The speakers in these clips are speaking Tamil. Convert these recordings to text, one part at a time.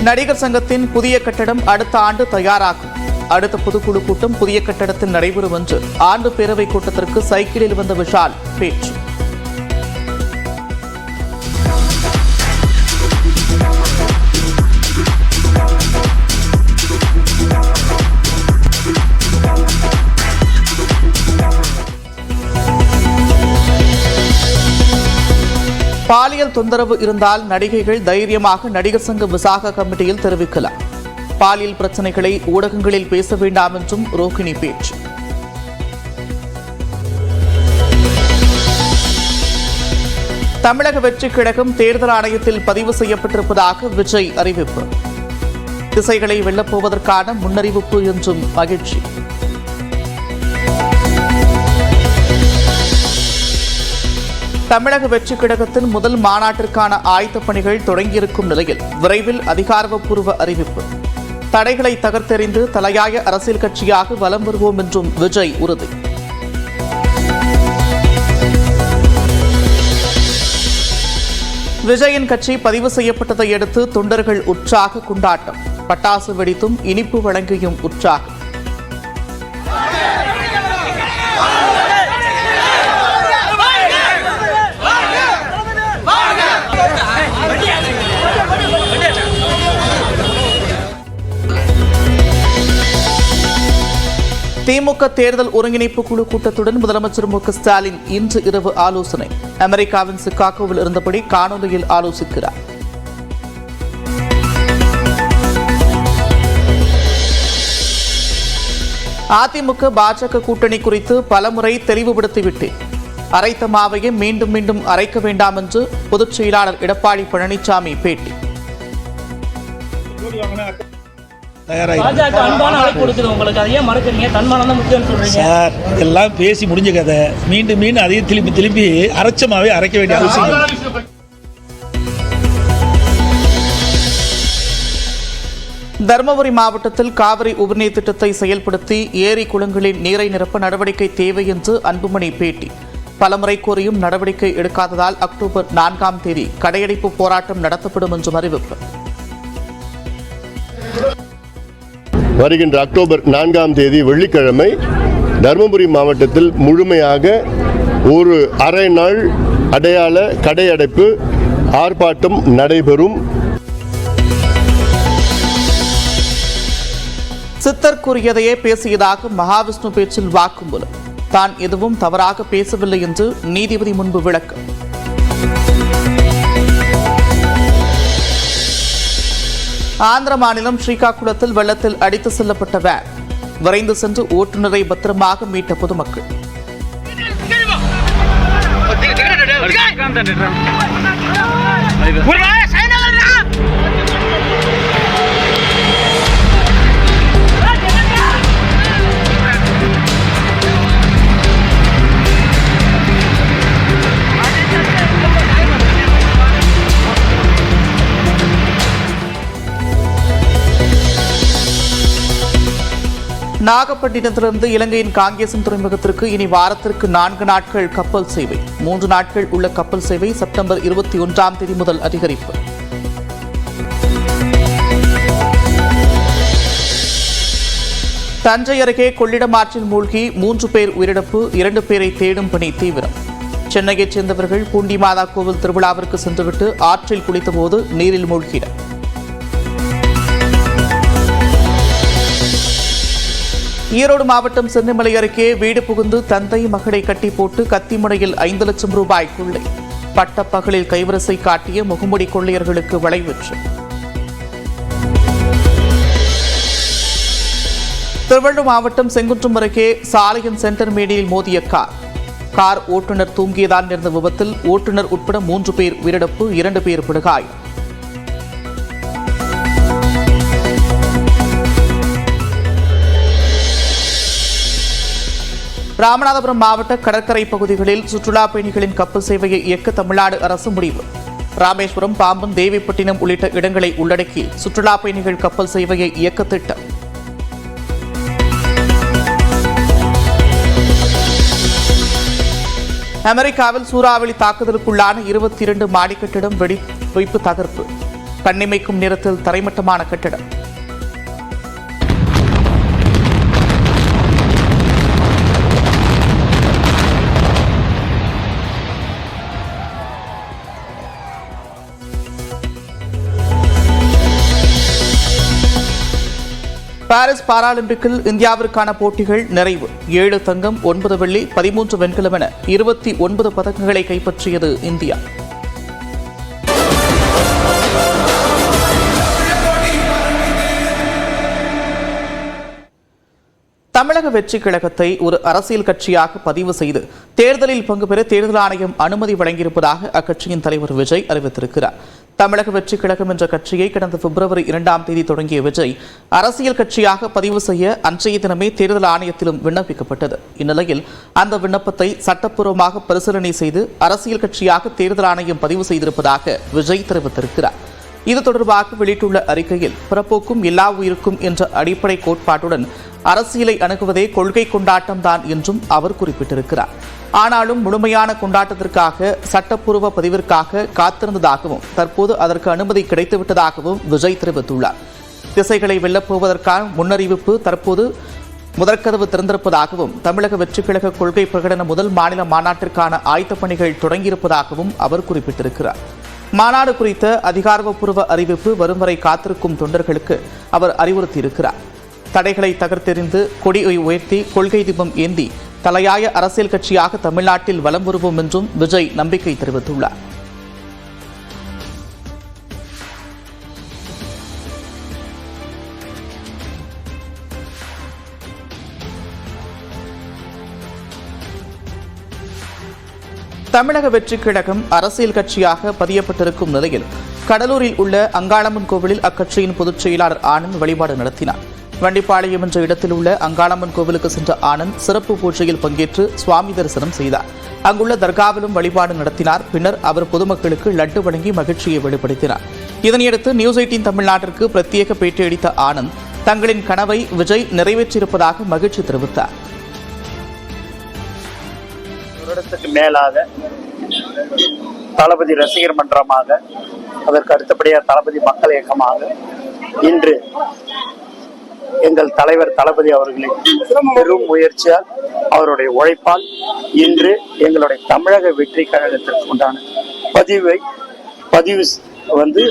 நடிகர் சங்கத்தின் புதிய கட்டடம் அடுத்த ஆண்டு தயாராகும். அடுத்த பொதுக்குழு கூட்டம் புதிய கட்டடத்தில் நடைபெறும் என்று ஆண்டு பேரவைக் கூட்டத்திற்கு சைக்கிளில் வந்த விஷால் பேச்சு. பாலியல் தொந்தரவு இருந்தால் நடிகைகள் தைரியமாக நடிகர் சங்க விசாக கமிட்டியில் தெரிவிக்கலாம். பாலியல் பிரச்சனைகளை ஊடகங்களில் பேச வேண்டாம் என்றும் ரோகிணி பேச்சு. தமிழக வெற்றிக் கழகம் தேர்தல் ஆணையத்தில் பதிவு செய்யப்பட்டிருப்பதாக விஜய் அறிவிப்பு. திசைகளை வெல்லப்போவதற்கான முன்னறிவிப்பு என்றும் மகிழ்ச்சி. தமிழக வெற்றிக் கழகத்தின் முதல் மாநாட்டிற்கான ஆயத்தப் பணிகள் தொடங்கியிருக்கும் நிலையில் விரைவில் அதிகாரப்பூர்வ அறிவிப்பு. தடைகளை தகர்த்தெறிந்து தலையாய அரசியல் கட்சியாக வலம் வருவோம் என்றும் விஜய் உறுதி. விஜயின் கட்சி பதிவு செய்யப்பட்டதை அடுத்து தொண்டர்கள் உற்சாக கொண்டாட்டம். பட்டாசு வெடித்தும் இனிப்பு வழங்கியும் உற்சாகம். திமுக தேர்தல் ஒருங்கிணைப்பு குழு கூட்டத்துடன் முதலமைச்சர் மு.க.ஸ்டாலின் இன்று இரவு ஆலோசனை. அமெரிக்காவின் சிகாகோவில் இருந்தபடி காணொலியில் ஆலோசிக்கிறார். அதிமுக பாஜக கூட்டணி குறித்து பலமுறை தெளிவுபடுத்திவிட்டேன். அரைத்த மாவையே மீண்டும் மீண்டும் அரைக்க வேண்டாம் என்று பொதுச் செயலாளர் எடப்பாடி பழனிசாமி பேட்டி. சார், எல்லாம் பேசி முடிஞ்ச கதை. மீண்டும் மீண்டும் அதையும் திருப்பி அரைச்சமாவே அரைக்க வேண்டிய அவசியம். தருமபுரி மாவட்டத்தில் காவிரி உபரிநீர் திட்டத்தை செயல்படுத்தி ஏரி குளங்களின் நீரை நிரப்ப நடவடிக்கை தேவை என்று அன்புமணி பேட்டி. பலமுறை கோரியும் நடவடிக்கை எடுக்காததால் அக்டோபர் 4ஆம் தேதி கடையடைப்பு போராட்டம் நடத்தப்படும் என்றும் அறிவிப்பு. வருகின்ற அக்டோபர் 4ஆம் தேதி வெள்ளிக்கிழமை தருமபுரி மாவட்டத்தில் முழுமையாக ஒரு அரை நாள் அடையாள கடையடைப்பு ஆர்ப்பாட்டம் நடைபெறும். சித்தர் கூறியதையே பேசியதாக மகாவிஷ்ணு பேச்சில் வாக்குமூலம். தான் எதுவும் தவறாக பேசவில்லை என்று நீதிபதி முன்பு விளக்கம். ஆந்திர மாநிலம் ஸ்ரீகாகுளத்தில் வெள்ளத்தில் அடித்து செல்லப்பட்ட வேன் விரைந்து சென்று ஓட்டுநரை பத்திரமாக மீட்ட பொதுமக்கள். நாகப்பட்டினத்திலிருந்து இலங்கையின் காங்கேசன் துறைமுகத்திற்கு இனி வாரத்திற்கு 4 நாட்கள் கப்பல் சேவை. 3 நாட்கள் உள்ள கப்பல் சேவை செப்டம்பர் 21ஆம் தேதி முதல் அதிகரிப்பு. தஞ்சை அருகே கொள்ளிடம் ஆற்றில் மூழ்கி 3 பேர் உயிரிழப்பு. 2 பேரை தேடும் பணி தீவிரம். சென்னையைச் சேர்ந்தவர்கள் பூண்டி மாதா கோவில் திருவிழாவிற்கு சென்றுவிட்டு ஆற்றில் குளித்தபோது நீரில் மூழ்கினர். ஈரோடு மாவட்டம் சென்னிமலை அருகே வீடு புகுந்து தந்தை மகளை கட்டி போட்டு கத்திமுனையில் 5 லட்சம் ரூபாய் கொள்ளை. பட்டப்பகலில் கைவரிசை காட்டிய முகமுடி கொள்ளையர்களுக்கு வலைவீச்சு. திருவள்ளூர் மாவட்டம் செங்குன்றம் அருகே சாலையின் சென்டர் மேடியில் மோதிய கார் ஓட்டுநர் தூங்கியதால் நேர்ந்த விபத்தில் ஓட்டுநர் உட்பட 3 பேர் உயிரிழப்பு. 2 பேர் படுகாயம். ராமநாதபுரம் மாவட்ட கடற்கரை பகுதிகளில் சுற்றுலா பயணிகளின் கப்பல் சேவையை இயக்க தமிழ்நாடு அரசு முடிவு. ராமேஸ்வரம், பாம்பன், தேவிப்பட்டினம் உள்ளிட்ட இடங்களை உள்ளடக்கி சுற்றுலா பயணிகள் கப்பல் சேவையை இயக்க திட்டம். அமெரிக்காவில் சூறாவளி தாக்குதலுக்குள்ளான 22 மாடி கட்டிடம் வெடிப்பு தகர்ப்பு. கண்ணிமைக்கும் நேரத்தில் தரைமட்டமான கட்டடம். பாரிஸ் பாராலிம்பிக்கில் இந்தியாவிற்கான போட்டிகள் நிறைவு. 7 தங்கம், 9 வெள்ளி, 13 வெண்கலம் என 29 பதக்கங்களை கைப்பற்றியது இந்தியா. தமிழக வெற்றிக் கழகத்தை ஒரு அரசியல் கட்சியாக பதிவு செய்து தேர்தலில் பங்கு பெற தேர்தல் ஆணையம் அனுமதி வழங்கியிருப்பதாக அக்கட்சியின் தலைவர் விஜய் அறிவித்திருக்கிறார். தமிழக வெற்றிக் கழகம் என்ற கட்சியை கடந்த பிப்ரவரி 2ஆம் தேதி தொடங்கிய விஜய் அரசியல் கட்சியாக பதிவு செய்ய அன்றைய தினமே தேர்தல் ஆணையத்திலும் விண்ணப்பிக்கப்பட்டது. இந்நிலையில் அந்த விண்ணப்பத்தை சட்டப்பூர்வமாக பரிசீலனை செய்து அரசியல் கட்சியாக தேர்தல் ஆணையம் பதிவு செய்திருப்பதாக விஜய் தெரிவித்திருக்கிறார். இது தொடர்பாக வெளியிட்டுள்ள அறிக்கையில் பிறப்போக்கும் எல்லா உயிருக்கும் என்ற அடிப்படை கோட்பாட்டுடன் அரசியலை அணுகுவதே கொள்கை கொண்டாட்டம்தான் என்றும் அவர் குறிப்பிட்டிருக்கிறார். ஆனாலும் முழுமையான கொண்டாட்டத்திற்காக சட்டப்பூர்வ பதிவிற்காக காத்திருந்ததாகவும் தற்போது அதற்கு அனுமதி கிடைத்துவிட்டதாகவும் விஜய் தெரிவித்துள்ளார். திசைகளை வெல்லப்போவதற்கான முன்னறிவிப்பு தற்போது முதற்கதவு திறந்திருப்பதாகவும் தமிழக வெற்றிக் கழக கொள்கை பிரகடன முதல் மாநில மாநாட்டிற்கான ஆயத்தப் பணிகள் தொடங்கியிருப்பதாகவும் அவர் குறிப்பிட்டிருக்கிறார். மாநாடு குறித்த அதிகாரப்பூர்வ அறிவிப்பு வரும் வரை காத்திருக்கும் தொண்டர்களுக்கு அவர் அறிவுறுத்தியிருக்கிறார். தடைகளை தகர்த்தெறிந்து கொடியை உயர்த்தி கொள்கை தீபம் ஏந்தி தலையாய அரசியல் கட்சியாக தமிழ்நாட்டில் வலம் வருவோம் என்றும் விஜய் நம்பிக்கை தெரிவித்துள்ளார். தமிழக வெற்றிக் கழகம் அரசியல் கட்சியாக பதியப்பட்டிருக்கும் நிலையில் கடலூரில் உள்ள அங்காளம்மன் கோவிலில் அக்கட்சியின் பொதுச் செயலாளர் ஆனந்த் வழிபாடு நடத்தினார். வண்டிப்பாளையம் என்ற இடத்தில் உள்ள அங்காளம்மன் கோவிலுக்கு சென்ற ஆனந்த் சிறப்பு பூஜையில் பங்கேற்று சுவாமி தரிசனம் செய்தார். அங்குள்ள தர்காவிலும் வழிபாடு நடத்தினார். பின்னர் அவர் பொதுமக்களுக்கு லட்டு வழங்கி மகிழ்ச்சியை வெளிப்படுத்தினார். இதனையடுத்து நியூஸ் 18 தமிழ்நாட்டிற்கு பிரத்யேக பேட்டியளித்த ஆனந்த் தங்களின் கனவை விஜய் நிறைவேற்றியிருப்பதாக மகிழ்ச்சி தெரிவித்தார். வருடத்துக்கு மேலாக தளபதி ரசிகர் மன்றமாக, அதற்கு அடுத்தபடியாக தளபதி மக்கள் இயக்கமாக இன்று எங்கள் தலைவர் தளபதி அவர்களின் பெரும் முயற்சியால் அவருடைய உழைப்பால் இன்று எங்களுடைய தமிழக வெற்றி கழகத்திற்கு உண்டான பதிவு வந்து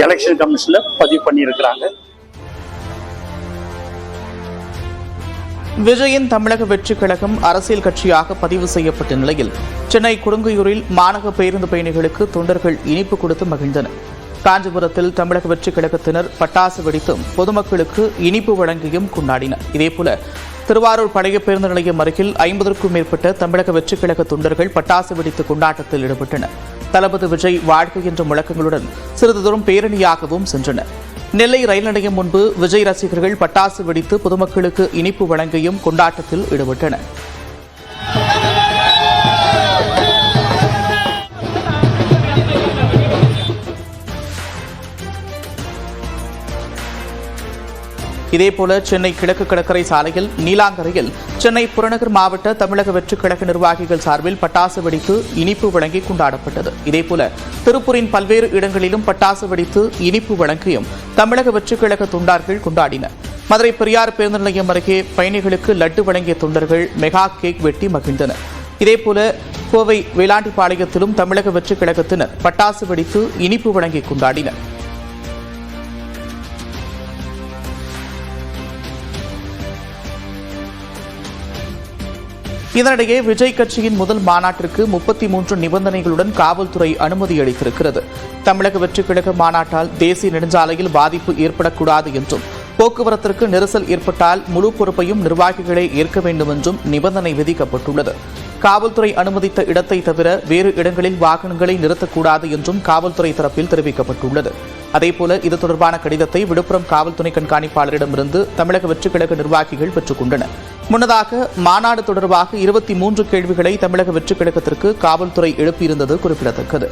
எலெக்ஷன் கமிஷன்ல பதிவு பண்ணியிருக்கிறாங்க. விஜயின் தமிழக வெற்றிக் கழகம் அரசியல் கட்சியாக பதிவு செய்யப்பட்ட நிலையில் சென்னை கொடுங்கையூரில் மாநகர பேருந்து பயணிகளுக்கு தொண்டர்கள் இனிப்பு கொடுத்து மகிழ்ந்தனர். காஞ்சிபுரத்தில் தமிழக வெற்றிக் கழகத்தினர் பட்டாசு வெடித்தும் பொதுமக்களுக்கு இனிப்பு வழங்கியும் கொண்டாடினர். இதேபோல திருவாரூர் பழைய பேருந்து நிலையம் அருகில் 50க்கும் மேற்பட்ட தமிழக வெற்றிக் கழக தொண்டர்கள் பட்டாசு வெடித்து கொண்டாட்டத்தில் ஈடுபட்டனர். தளபதி விஜய் வாழ்க்கை என்ற முழக்கங்களுடன் சிறிது தூரம் பேரணியாகவும் சென்றனர். நெல்லை ரயில் நிலையம் முன்பு விஜய் ரசிகர்கள் பட்டாசு வெடித்து பொதுமக்களுக்கு இனிப்பு வழங்கியும் கொண்டாட்டத்தில் ஈடுபட்டனர். இதேபோல சென்னை கிழக்கு கடற்கரை சாலையில் நீலாங்கரையில் சென்னை புறநகர் மாவட்ட தமிழக வெற்றிக் கழக நிர்வாகிகள் சார்பில் பட்டாசு வெடித்து இனிப்பு வழங்கி கொண்டாடப்பட்டது. இதேபோல திருப்பூரின் பல்வேறு இடங்களிலும் பட்டாசு வெடித்து இனிப்பு வழங்கியும் தமிழக வெற்றிக் கழக தொண்டர்கள் கொண்டாடினர். மதுரை பெரியார் பேருந்து நிலையம் அருகே பயணிகளுக்கு லட்டு வழங்கிய தொண்டர்கள் மெகா கேக் வெட்டி மகிழ்ந்தனர். இதேபோல கோவை வேளாண்டிப்பாளையத்திலும் தமிழக வெற்றிக் கழகத்தினர் பட்டாசு வெடித்து இனிப்பு வழங்கி கொண்டாடினர். இதனிடையே விஜய் கட்சியின் முதல் மாநாட்டிற்கு 33 நிபந்தனைகளுடன் காவல்துறை அனுமதி அளித்திருக்கிறது. தமிழக வெற்றிக் கழக மாநாட்டால் தேசிய நெடுஞ்சாலையில் பாதிப்பு ஏற்படக்கூடாது என்றும் போக்குவரத்திற்கு நெரிசல் ஏற்பட்டால் முழு பொறுப்பையும் நிர்வாகிகளே ஏற்க வேண்டும் என்றும் நிபந்தனை விதிக்கப்பட்டுள்ளது. காவல்துறை அனுமதித்த இடத்தை தவிர வேறு இடங்களில் வாகனங்களை நிறுத்தக்கூடாது என்றும் காவல்துறை தரப்பில் தெரிவிக்கப்பட்டுள்ளது. அதேபோல இது தொடர்பான கடிதத்தை விழுப்புரம் காவல்துறை கண்காணிப்பாளரிடமிருந்து தமிழக வெற்றிக் கழக நிர்வாகிகள் பெற்றுக் கொண்டனர். முன்னதாக மாநாடு தொடர்பாக 23 கேள்விகளை தமிழக வெற்றிக் கழகத்திற்கு காவல்துறை எழுப்பியிருந்தது குறிப்பிடத்தக்கது.